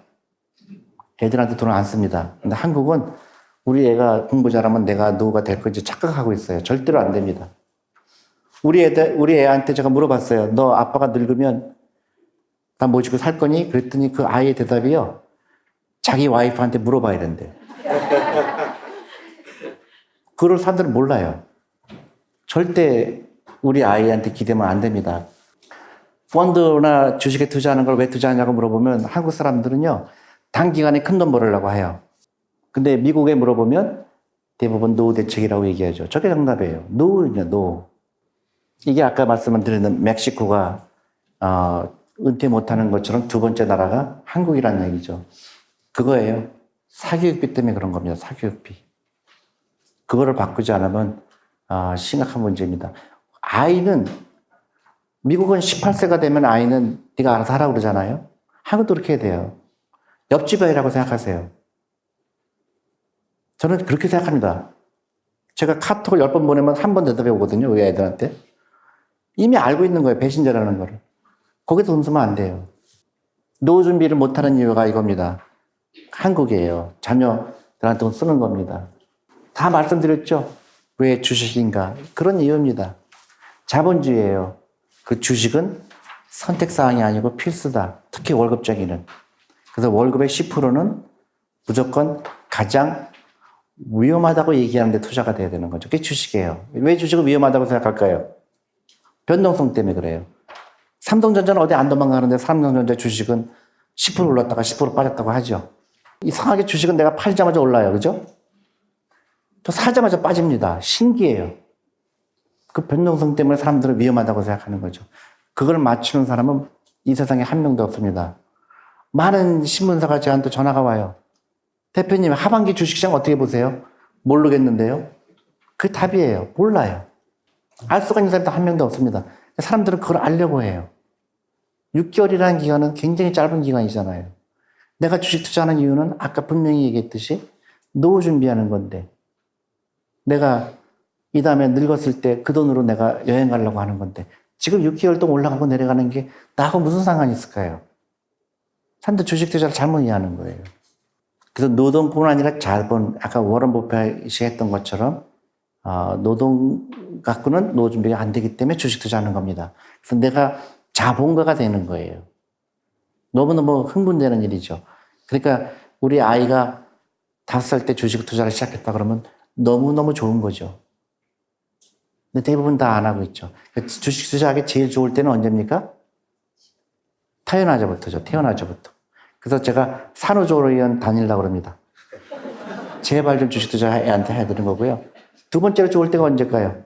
애들한테 돈을 안 씁니다. 근데 한국은 우리 애가 공부 잘하면 내가 노후가 될 건지 착각하고 있어요. 절대로 안 됩니다. 우리 애한테 제가 물어봤어요. 너 아빠가 늙으면 다 모시고 살 거니? 그랬더니 그 아이의 대답이요. 자기 와이프한테 물어봐야 된대. 그걸 사람들은 몰라요. 절대 우리 아이한테 기대면 안 됩니다. 펀드나 주식에 투자하는 걸 왜 투자하냐고 물어보면 한국 사람들은요. 단기간에 큰 돈 벌으려고 해요. 근데 미국에 물어보면 대부분 노후 대책이라고 얘기하죠. 저게 정답이에요. 노후냐, 노후. 이게 아까 말씀드린 멕시코가 은퇴 못하는 것처럼 두 번째 나라가 한국이라는 얘기죠. 그거예요. 사교육비 때문에 그런 겁니다. 사교육비. 그거를 바꾸지 않으면 심각한 문제입니다. 아이는 미국은 18세가 되면 아이는 네가 알아서 하라고 그러잖아요. 한국도 그렇게 해야 돼요. 옆집 아이라고 생각하세요. 저는 그렇게 생각합니다. 제가 카톡을 10번 보내면 한 번 대답해 오거든요. 우리 애들한테. 이미 알고 있는 거예요. 배신자라는 거를. 거기서 돈 쓰면 안 돼요. 노후 준비를 못하는 이유가 이겁니다. 한국이에요. 자녀들한테 돈 쓰는 겁니다. 다 말씀드렸죠? 왜 주식인가? 그런 이유입니다. 자본주의예요. 그 주식은 선택사항이 아니고 필수다. 특히 월급쟁이는. 그래서 월급의 10%는 무조건 가장 위험하다고 얘기하는데 투자가 돼야 되는 거죠. 그게 주식이에요. 왜 주식은 위험하다고 생각할까요? 변동성 때문에 그래요. 삼성전자는 어디 안 도망가는데 삼성전자 주식은 10% 올랐다가 10% 빠졌다고 하죠. 이상하게 주식은 내가 팔자마자 올라요. 그죠? 또 사자마자 빠집니다. 신기해요. 그 변동성 때문에 사람들은 위험하다고 생각하는 거죠. 그걸 맞추는 사람은 이 세상에 한 명도 없습니다. 많은 신문사가 저한테 전화가 와요. 대표님, 하반기 주식시장 어떻게 보세요? 모르겠는데요. 그 답이에요. 몰라요. 알 수가 있는 사람도 한 명도 없습니다. 사람들은 그걸 알려고 해요. 6개월이라는 기간은 굉장히 짧은 기간이잖아요. 내가 주식 투자하는 이유는 아까 분명히 얘기했듯이 노후 준비하는 건데, 내가 이 다음에 늙었을 때 그 돈으로 내가 여행 가려고 하는 건데, 지금 6개월 동안 올라가고 내려가는 게 나하고 무슨 상관이 있을까요? 사람들 주식 투자를 잘못 이해하는 거예요. 그래서 노동뿐 아니라 자본, 아까 워런 버핏이 했던 것처럼 노동 갖고는 노후 준비가 안 되기 때문에 주식 투자하는 겁니다. 그래서 내가 자본가가 되는 거예요. 너무너무 흥분되는 일이죠. 그러니까 우리 아이가 5살 때 주식 투자를 시작했다 그러면 너무너무 좋은 거죠. 근데 대부분 다 안 하고 있죠. 주식 투자하기 제일 좋을 때는 언제입니까? 태어나자부터죠. 태어나자부터. 그래서 제가 산후조리원 다니려고 그럽니다. 제발 좀 주식 투자 애한테 해드린 거고요. 두 번째로 좋을 때가 언제일까요?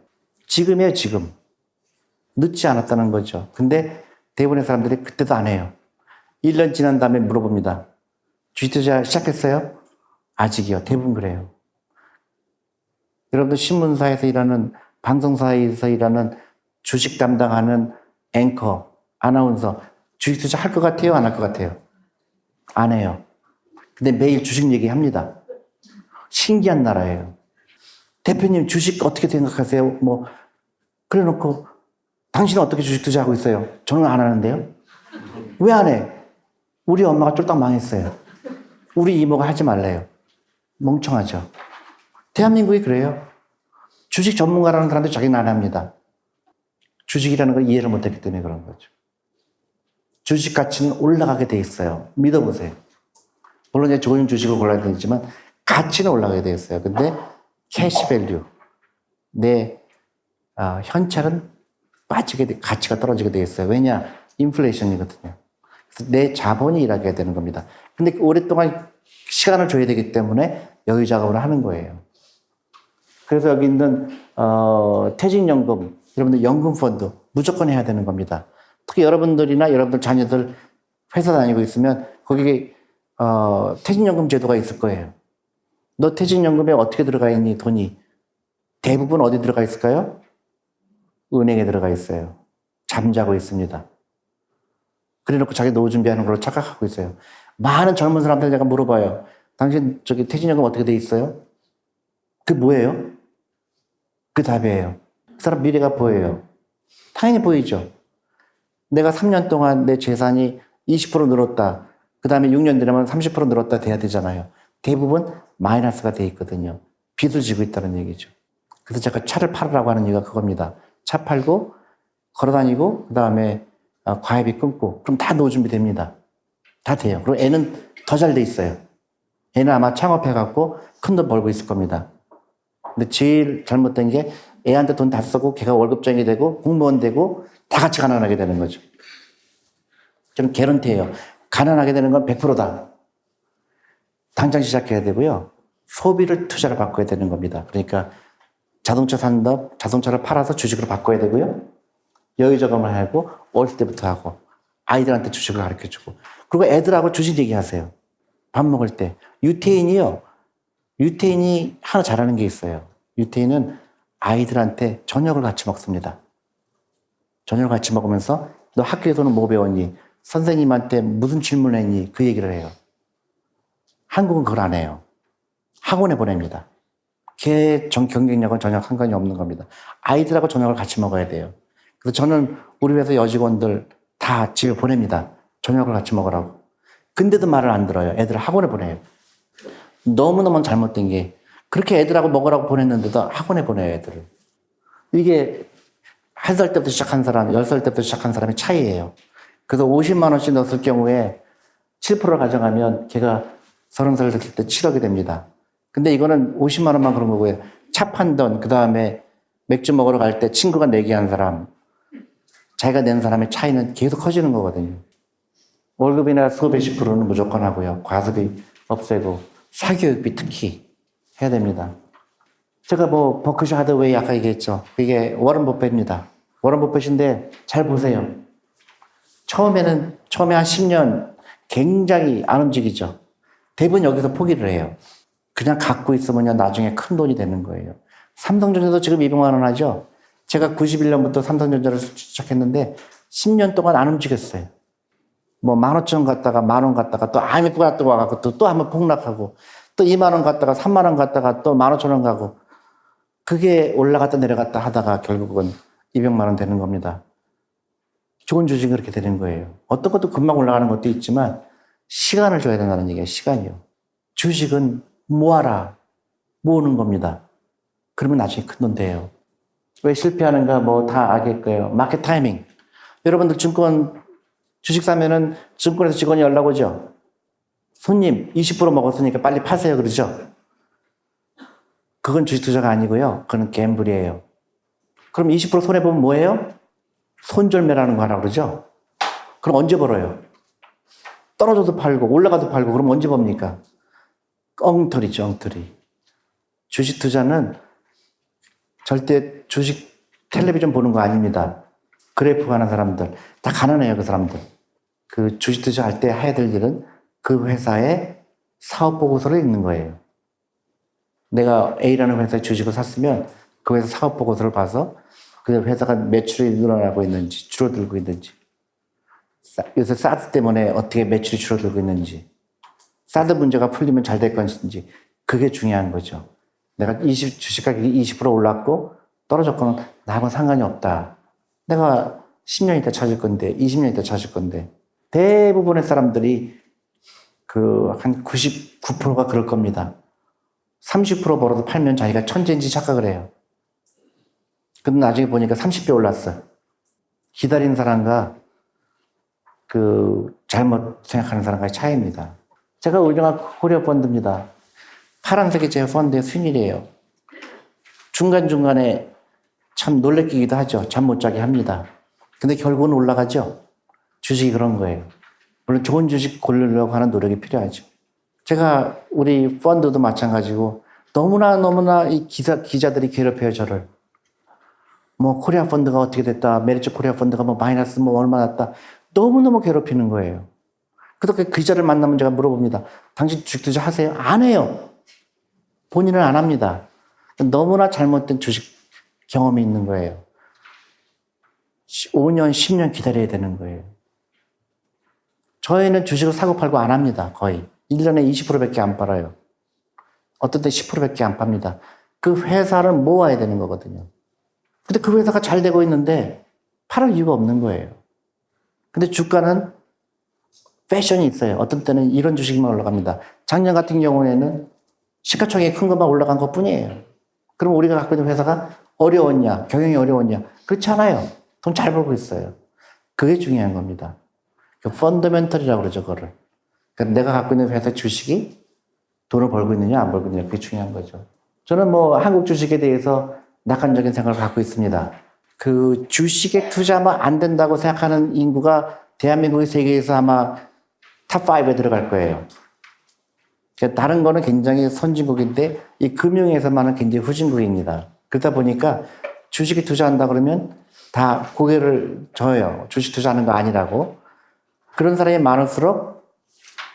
지금이에요, 지금. 늦지 않았다는 거죠. 근데 대부분의 사람들이 그때도 안 해요. 1년 지난 다음에 물어봅니다. 주식 투자 시작했어요? 아직이요. 대부분 그래요. 여러분들 신문사에서 일하는, 방송사에서 일하는 주식 담당하는 앵커, 아나운서, 주식 투자 할 것 같아요? 안 할 것 같아요? 안 해요. 근데 매일 주식 얘기합니다. 신기한 나라예요. 대표님 주식 어떻게 생각하세요? 그래 놓고 당신은 어떻게 주식 투자하고 있어요? 저는 안 하는데요. 왜 안 해? 우리 엄마가 쫄딱 망했어요. 우리 이모가 하지 말래요. 멍청하죠. 대한민국이 그래요. 주식 전문가라는 사람들 자기는 안 합니다. 주식이라는 걸 이해를 못했기 때문에 그런 거죠. 주식 가치는 올라가게 돼 있어요. 믿어보세요. 물론 이제 좋은 주식을 골라야 되지만 가치는 올라가게 돼 있어요. 근데 캐시밸류, 내 현찰은 가치가 떨어지게 돼 있어요. 왜냐? 인플레이션이거든요. 그래서 내 자본이 일하게 되는 겁니다. 근데 오랫동안 시간을 줘야 되기 때문에 여유 작업을 하는 거예요. 그래서 여기 있는 퇴직연금, 여러분들 연금펀드 무조건 해야 되는 겁니다. 특히 여러분들이나 여러분들 자녀들 회사 다니고 있으면 거기에 퇴직연금 제도가 있을 거예요. 너 퇴직연금에 어떻게 들어가 있니? 돈이 대부분 어디 들어가 있을까요? 은행에 들어가 있어요. 잠자고 있습니다. 그래놓고 자기 노후 준비하는 걸로 착각하고 있어요. 많은 젊은 사람들 제가 물어봐요. 당신 퇴직연금 어떻게 돼 있어요? 그게 뭐예요? 그 답이에요. 그 사람 미래가 보여요. 당연히 보이죠. 내가 3년 동안 내 재산이 20% 늘었다. 그 다음에 6년 되면 30% 늘었다 돼야 되잖아요. 대부분 마이너스가 돼 있거든요. 빚을 지고 있다는 얘기죠. 그래서 제가 차를 팔으라고 하는 이유가 그겁니다. 차 팔고 걸어다니고 그 다음에 과외비 끊고 그럼 다 노후 준비 됩니다. 다 돼요. 그리고 애는 더 잘 돼 있어요. 애는 아마 창업해갖고 큰 돈 벌고 있을 겁니다. 근데 제일 잘못된 게 애한테 돈 다 쓰고 걔가 월급쟁이 되고 공무원 되고 다 같이 가난하게 되는 거죠. 저는 개런티예요. 가난하게 되는 건 100%다. 당장 시작해야 되고요. 소비를 투자를 바꿔야 되는 겁니다. 그러니까 자동차 산업, 자동차를 팔아서 주식으로 바꿔야 되고요. 여유저금을 하고 어릴 때부터 하고 아이들한테 주식을 가르쳐주고 그리고 애들하고 주식 얘기하세요. 밥 먹을 때. 유태인이요. 유태인이 하나 잘하는 게 있어요. 유태인은 아이들한테 저녁을 같이 먹습니다. 저녁을 같이 먹으면서 너 학교에서는 뭐 배웠니? 선생님한테 무슨 질문했니? 그 얘기를 해요. 한국은 그걸 안 해요. 학원에 보냅니다. 걔 경쟁력은 전혀 상관이 없는 겁니다. 아이들하고 저녁을 같이 먹어야 돼요. 그래서 저는 우리 회사 여직원들 다 집에 보냅니다. 저녁을 같이 먹으라고. 근데도 말을 안 들어요. 애들을 학원에 보내요. 너무너무 잘못된 게 그렇게 애들하고 먹으라고 보냈는데도 학원에 보내요, 애들을. 이게 1살 때부터 시작한 사람, 10살 때부터 시작한 사람의 차이예요. 그래서 50만 원씩 넣었을 경우에 7%를 가져가면 걔가 30살 됐을 때 7억이 됩니다. 근데 이거는 50만 원만 그런 거고요. 차 판던, 그 다음에 맥주 먹으러 갈 때 친구가 내기한 사람, 자기가 낸 사람의 차이는 계속 커지는 거거든요. 월급이나 수급의 10%는 무조건 하고요. 과습이 없애고 사교육비 특히 해야 됩니다. 제가 뭐 버크셔 하드웨이 아까 얘기했죠. 이게 워런 버핏입니다. 워런 버핏인데 잘 보세요. 처음에 한 10년 굉장히 안 움직이죠. 대부분 여기서 포기를 해요. 그냥 갖고 있으면 나중에 큰 돈이 되는 거예요. 삼성전자도 지금 200만 원 하죠. 제가 91년부터 삼성전자를 시작했는데 10년 동안 안 움직였어요. 뭐 15,000원 갔다가 10,000원 갔다가 또 IMF 갔다 와갖고 또 한번 폭락하고 또 20,000원 갔다가 30,000원 갔다가 또 15,000원 가고 그게 올라갔다 내려갔다 하다가 결국은 200만 원 되는 겁니다. 좋은 주식은 그렇게 되는 거예요. 어떤 것도 금방 올라가는 것도 있지만 시간을 줘야 된다는 얘기예요. 시간이요. 주식은 모아라. 모으는 겁니다. 그러면 나중에 큰 돈 돼요. 왜 실패하는가 뭐 다 알겠고요. 마켓 타이밍. 여러분들 증권 주식 사면은 증권에서 직원이 연락 오죠. 손님 20% 먹었으니까 빨리 파세요 그러죠. 그건 주식 투자가 아니고요. 그건 갬블이에요. 그럼 20% 손해보면 뭐예요? 손절매라는 거 하나 그러죠. 그럼 언제 벌어요? 떨어져도 팔고 올라가도 팔고 그럼 언제 법니까? 엉터리죠, 엉터리. 주식 투자는 절대 주식 텔레비전 보는 거 아닙니다. 그래프 하는 사람들 다 가난해요. 그 사람들. 그 주식 투자할 때 해야 될 일은 그 회사의 사업 보고서를 읽는 거예요. 내가 A라는 회사의 주식을 샀으면 그 회사 사업 보고서를 봐서 그 회사가 매출이 늘어나고 있는지 줄어들고 있는지 요새 사드 때문에 어떻게 매출이 줄어들고 있는지 사드 문제가 풀리면 잘 될 것인지 그게 중요한 거죠. 내가 주식 가격이 20% 올랐고 떨어졌거나 나하고는 상관이 없다. 내가 10년 있다 찾을 건데 20년 있다 찾을 건데 대부분의 사람들이 한 99%가 그럴 겁니다. 30% 벌어도 팔면 자기가 천재인지 착각을 해요. 근데 나중에 보니까 30배 올랐어. 기다리는 사람과 잘못 생각하는 사람과의 차이입니다. 제가 운영한 코리아 펀드입니다. 파란색이 제 펀드의 순위이에요. 중간중간에 참 놀래키기도 하죠. 잠 못 자게 합니다. 근데 결국은 올라가죠. 주식이 그런 거예요. 물론 좋은 주식 고르려고 하는 노력이 필요하죠. 제가 우리 펀드도 마찬가지고 너무나 이 기자들이 괴롭혀요, 저를. 뭐 코리아 펀드가 어떻게 됐다. 메리츠 코리아 펀드가 뭐 마이너스 뭐 얼마 났다. 너무너무 괴롭히는 거예요. 그렇게 그 기자를 만나면 제가 물어봅니다. 당신 주식 투자 하세요? 안 해요. 본인은 안 합니다. 너무나 잘못된 주식 경험이 있는 거예요. 5년, 10년 기다려야 되는 거예요. 저희는 주식을 사고 팔고 안 합니다. 거의. 1년에 20%밖에 안 팔아요. 어떤 때 10%밖에 안 팝니다. 그 회사를 모아야 되는 거거든요. 근데 그 회사가 잘 되고 있는데 팔을 이유가 없는 거예요. 근데 주가는 패션이 있어요. 어떤 때는 이런 주식만 올라갑니다. 작년 같은 경우에는 시가총액이 큰 것만 올라간 것 뿐이에요. 그럼 우리가 갖고 있는 회사가 어려웠냐? 경영이 어려웠냐? 그렇지 않아요. 돈 잘 벌고 있어요. 그게 중요한 겁니다. 그 펀더멘털이라고 그러죠, 그거를. 그러니까 내가 갖고 있는 회사 주식이 돈을 벌고 있느냐, 안 벌고 있느냐, 그게 중요한 거죠. 저는 뭐 한국 주식에 대해서 낙관적인 생각을 갖고 있습니다. 그 주식에 투자하면 안 된다고 생각하는 인구가 대한민국의 세계에서 아마 탑5에 들어갈 거예요. 그러니까 다른 거는 굉장히 선진국인데 이 금융에서만은 굉장히 후진국입니다. 그러다 보니까 주식에 투자한다 그러면 다 고개를 져요. 주식 투자하는 거 아니라고. 그런 사람이 많을수록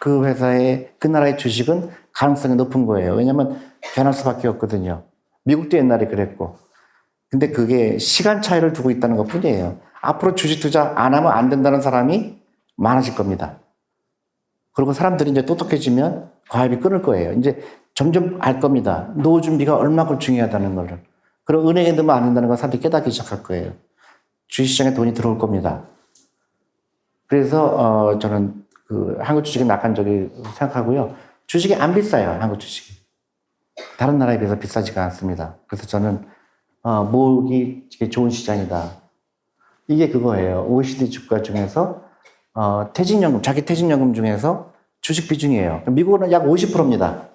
그 회사의, 그 나라의 주식은 가능성이 높은 거예요. 왜냐하면 변할 수밖에 없거든요. 미국도 옛날에 그랬고. 근데 그게 시간 차이를 두고 있다는 것 뿐이에요. 앞으로 주식 투자 안 하면 안 된다는 사람이 많아질 겁니다. 그리고 사람들이 이제 똑똑해지면 과업이 끊을 거예요. 이제 점점 알 겁니다. 노후 준비가 얼마큼 중요하다는 걸. 그리고 은행에 넣으면 안 된다는 걸 사람들이 깨닫기 시작할 거예요. 주식시장에 돈이 들어올 겁니다. 그래서 저는 한국 주식은 낙관적이라고 생각하고요. 주식이 안 비싸요. 한국 주식이. 다른 나라에 비해서 비싸지가 않습니다. 그래서 저는 모으기 좋은 시장이다. 이게 그거예요. OECD 주가 중에서 퇴직연금, 자기 퇴직연금 중에서 주식 비중이에요. 미국은 약 50%입니다.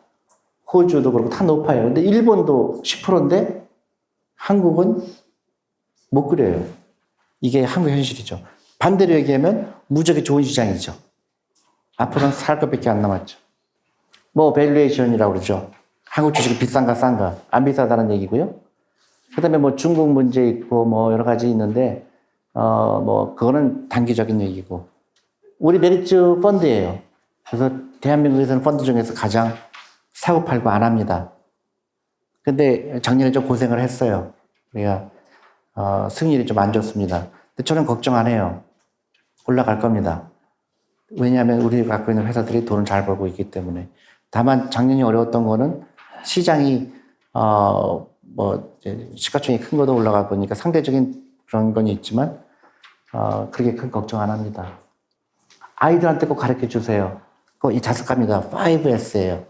호주도 그렇고 다 높아요. 근데 일본도 10%인데 한국은 못 그래요. 이게 한국 현실이죠. 반대로 얘기하면 무지하게 좋은 시장이죠. 앞으로는 살 것밖에 안 남았죠. 뭐 밸류에이션이라고 그러죠. 한국 주식이 비싼가 싼가 안 비싸다는 얘기고요. 그다음에 뭐 중국 문제 있고 뭐 여러 가지 있는데 뭐 그거는 단기적인 얘기고 우리 메리츠 펀드예요. 그래서 대한민국에서는 펀드 중에서 가장 사고 팔고 안 합니다. 근데 작년에 좀 고생을 했어요. 우리가 수익률이 좀 안 좋습니다. 근데 저는 걱정 안 해요. 올라갈 겁니다. 왜냐하면 우리 갖고 있는 회사들이 돈을 잘 벌고 있기 때문에. 다만 작년이 어려웠던 거는 시장이 뭐 시가총액이 큰 것도 올라가 보니까 상대적인 그런 건 있지만 그렇게 큰 걱정 안 합니다. 아이들한테 꼭 가르쳐 주세요. 그거 이 자석합니다. 5S예요.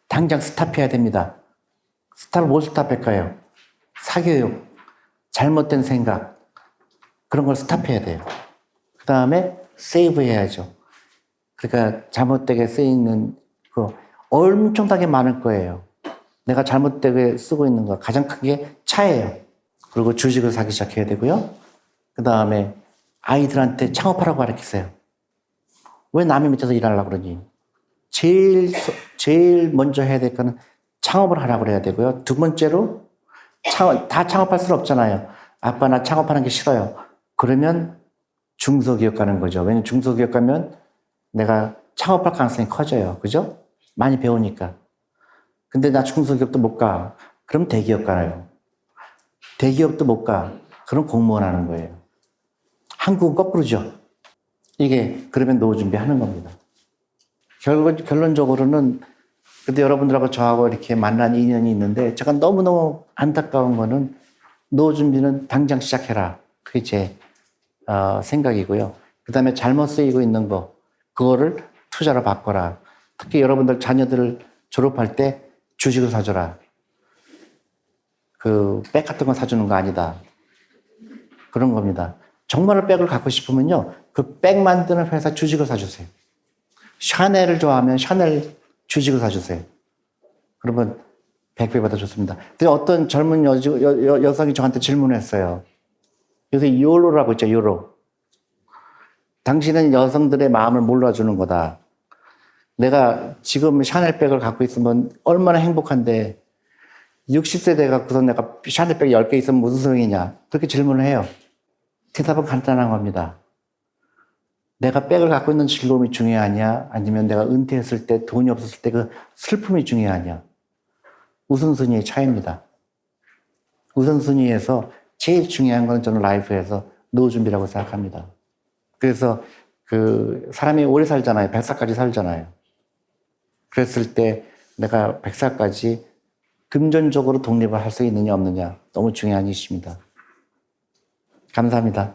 당장 스탑해야 됩니다. 스탑을 뭘 스탑할까요? 사교육, 잘못된 생각 그런 걸 스탑해야 돼요. 그 다음에 세이브 해야죠. 그러니까 잘못되게 쓰이는 거 엄청나게 많을 거예요. 내가 잘못되게 쓰고 있는 거 가장 큰 게 차예요. 그리고 주식을 사기 시작해야 되고요. 그 다음에 아이들한테 창업하라고 가르치세요. 왜 남의 밑에서 일하려고 그러니? 제일 먼저 해야 될 거는 창업을 하라고 그래야 되고요. 두 번째로 다 창업할 수는 없잖아요. 아빠 나 창업하는 게 싫어요. 그러면 중소기업 가는 거죠. 왜냐면 중소기업 가면 내가 창업할 가능성이 커져요. 그죠? 많이 배우니까. 근데 나 중소기업도 못 가. 그럼 대기업 가요. 대기업도 못 가. 그럼 공무원 하는 거예요. 한국은 거꾸로죠. 이게 그러면 노후 준비하는 겁니다. 결론적으로는 근데 여러분들하고 저하고 이렇게 만난 인연이 있는데 제가 너무너무 안타까운 거는 노후 준비는 당장 시작해라. 그게 제 생각이고요. 그 다음에 잘못 쓰이고 있는 거 그거를 투자로 바꿔라. 특히 여러분들 자녀들을 졸업할 때 주식을 사줘라. 그 백 같은 거 사주는 거 아니다. 그런 겁니다. 정말로 백을 갖고 싶으면요. 그 백 만드는 회사 주식을 사주세요. 샤넬을 좋아하면 샤넬 주식을 사주세요. 그러면 100배보다 좋습니다. 근데 어떤 젊은 여성이 저한테 질문했어요. 요새 요로라고 있죠, 요로. 당신은 여성들의 마음을 몰라주는 거다. 내가 지금 샤넬백을 갖고 있으면 얼마나 행복한데 60세 돼갖고서 내가 샤넬백 10개 있으면 무슨 소용이냐. 그렇게 질문을 해요. 대답은 간단한 겁니다. 내가 백을 갖고 있는 즐거움이 중요하냐? 아니면 내가 은퇴했을 때 돈이 없었을 때 그 슬픔이 중요하냐? 우선순위의 차이입니다. 우선순위에서 제일 중요한 건 저는 라이프에서 노후 준비라고 생각합니다. 그래서 그 사람이 오래 살잖아요. 100살까지 살잖아요. 그랬을 때 내가 100살까지 금전적으로 독립을 할 수 있느냐 없느냐 너무 중요한 이슈입니다. 감사합니다.